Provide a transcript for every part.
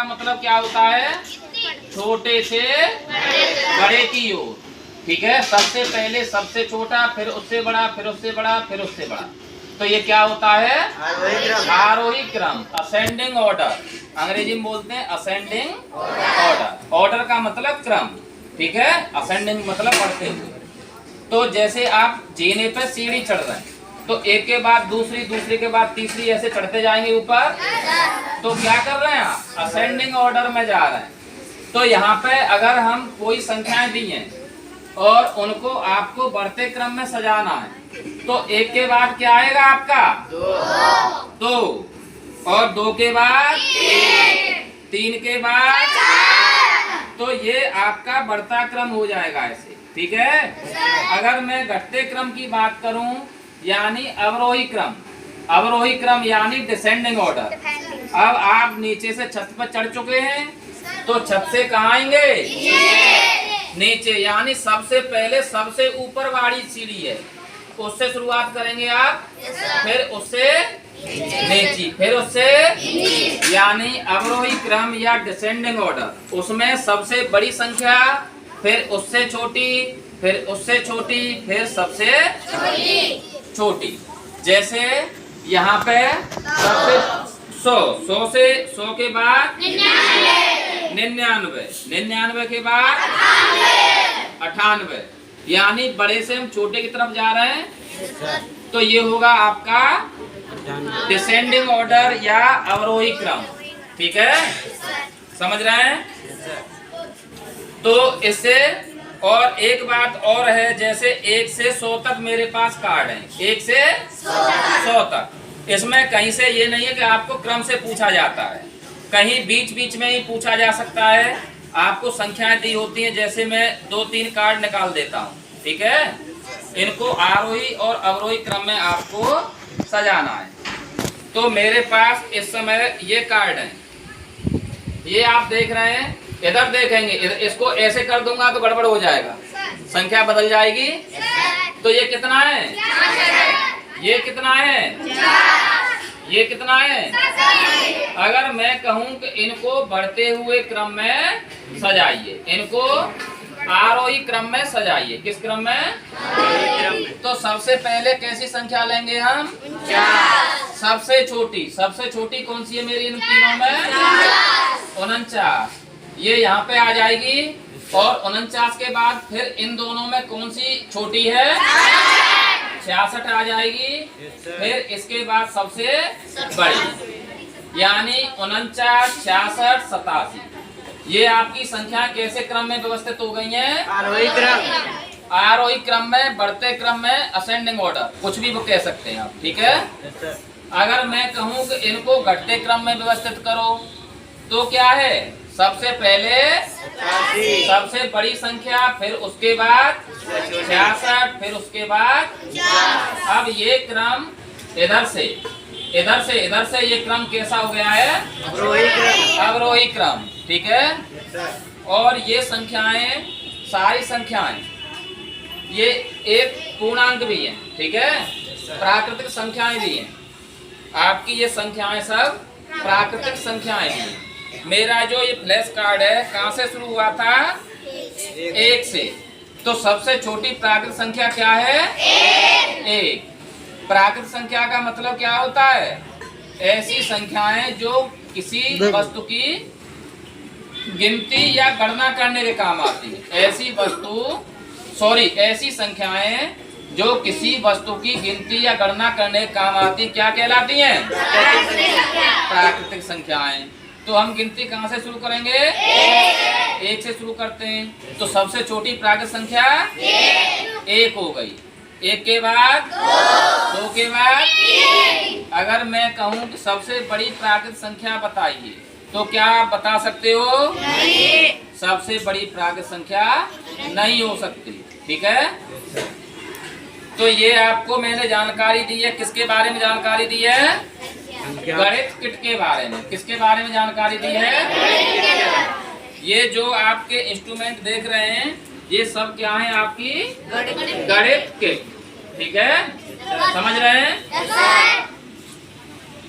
का मतलब क्या होता है? छोटे से बड़े की ओर। ठीक है, सबसे पहले सबसे छोटा, फिर उससे बड़ा, फिर उससे बड़ा, फिर उससे बड़ा। तो ये क्या होता है? आरोही क्रम, असेंडिंग ऑर्डर। अंग्रेजी में बोलते हैं असेंडिंग ऑर्डर। ऑर्डर का मतलब क्रम। ठीक है, असेंडिंग मतलब बढ़ते हुए। तो जैसे आप जीने पे सीढ़ी चढ़ रहे हैं तो एक के बाद दूसरी, दूसरे के बाद तीसरी, ऐसे चढ़ते जाएंगे ऊपर। तो क्या कर रहे हैं आप? असेंडिंग ऑर्डर में जा रहे हैं। तो यहाँ पे अगर हम कोई संख्याएं दी हैं और उनको आपको बढ़ते क्रम में सजाना है तो एक के बाद क्या आएगा आपका? दो। और दो के बाद तीन के बाद, तो ये आपका बढ़ता क्रम हो जाएगा ऐसे। ठीक है, अगर मैं घटते क्रम की बात करूं यानी अवरोही क्रम, अवरोही क्रम यानी डिसेंडिंग ऑर्डर। अब आप नीचे से छत पर चढ़ चुके हैं तो छत से कहाँ आएंगे? नीचे, यानी सबसे पहले सबसे ऊपर वाली सीढ़ी है उससे शुरुआत करेंगे आप, फिर उससे नीचे, फिर उससे, यानी अवरोही क्रम या डिसेंडिंग ऑर्डर। उसमें सबसे बड़ी संख्या, फिर उससे छोटी, फिर उससे छोटी, फिर सबसे छोटी। जैसे यहाँ पे सबसे 100 से 100 के बाद 99, 99 के बाद 98, यानी बड़े से हम छोटे की तरफ जा रहे हैं। तो ये होगा आपका डिसेंडिंग ऑर्डर या अवरोही क्रम। ठीक है, समझ रहे हैं? तो इससे और एक बात और है, जैसे 1 से 100 तक मेरे पास कार्ड है, 1 से 100 तक। इसमें कहीं से ये नहीं है कि आपको क्रम से पूछा जाता है, कहीं बीच बीच में ही पूछा जा सकता है। आपको संख्याएं दी होती हैं, जैसे मैं 2-3 कार्ड निकाल देता हूँ। ठीक है, इनको आरोही और अवरोही क्रम में आपको सजाना है। तो मेरे पास इस समय ये कार्ड है, ये आप देख रहे हैं, इधर देखेंगे, इसको ऐसे कर दूंगा तो गड़बड़ हो जाएगा, संख्या बदल जाएगी। तो ये कितना है? ये कितना है? ये कितना है? अगर मैं कहूं कि इनको बढ़ते हुए क्रम में सजाइए, इनको आरोही क्रम में सजाइए। किस क्रम में? तो सबसे पहले कैसी संख्या लेंगे हम? 4। सबसे छोटी, सबसे छोटी कौन सी है मेरी इन तीनों में? 49। ये यहाँ पे आ जाएगी। और 49 के बाद फिर इन दोनों में कौन सी छोटी है? 66 आ जाएगी। फिर इसके बाद सबसे बड़ी, यानी 49, 66, 87। ये आपकी संख्या कैसे क्रम में व्यवस्थित हो गई है? आरोही क्रम। आरोही क्रम में, बढ़ते क्रम में, असेंडिंग ऑर्डर, कुछ भी वो कह सकते हैं आप। ठीक है, अगर मैं कहूँ कि इनको घटते क्रम में व्यवस्थित करो तो क्या है? सबसे पहले सबसे बड़ी संख्या, फिर उसके बाद 66, फिर उसके बाद। अब ये क्रम इधर से इधर से ये क्रम कैसा हो गया है? अवरोही क्रम। ठीक है, और ये संख्याएं, सारी संख्याएं, ये एक पूर्णांक भी है। ठीक है, प्राकृतिक संख्याएं भी हैं। आपकी ये संख्याएं सब प्राकृतिक संख्याएं हैं। मेरा जो ये फ्लैश कार्ड है कहाँ से शुरू हुआ था? 1 से। तो सबसे छोटी प्राकृतिक संख्या क्या है? 1। प्राकृतिक संख्या का मतलब क्या होता है? ऐसी संख्याएं जो किसी वस्तु की गिनती या गणना करने के काम आती है। ऐसी संख्याएं जो किसी वस्तु की गिनती या गणना करने के काम आती, क्या कहलाती हैं? प्राकृतिक संख्याएं। तो हम गिनती कहाँ से शुरू करेंगे? 1 से शुरू करते हैं। तो सबसे छोटी प्राकृतिक संख्या 1 हो गई। 1 के बाद 2 के बाद। अगर मैं कहूँ कि सबसे बड़ी प्राकृतिक संख्या बताइए तो क्या आप बता सकते हो? नहीं। सबसे बड़ी प्राकृतिक संख्या नहीं हो सकती। ठीक है, तो ये आपको मैंने जानकारी दी है। किसके बारे में जानकारी दी है? गणित किट के बारे में। किसके बारे में जानकारी दी है? ये जो आपके इंस्ट्रूमेंट देख रहे हैं ये सब क्या है? आपकी गणित किट। ठीक है, समझ रहे हैं?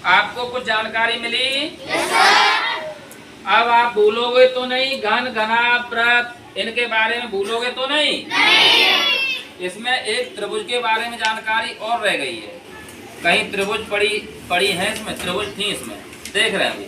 आपको कुछ जानकारी मिली? अब आप भूलोगे तो नहीं, घन, घना, वृत्त इनके बारे में भूलोगे तो नहीं? इसमें एक त्रिभुज के बारे में जानकारी और रह गई है। कहीं त्रिभुज पड़ी है इसमें, त्रिभुज थी इसमें, देख रहे हैं अभी।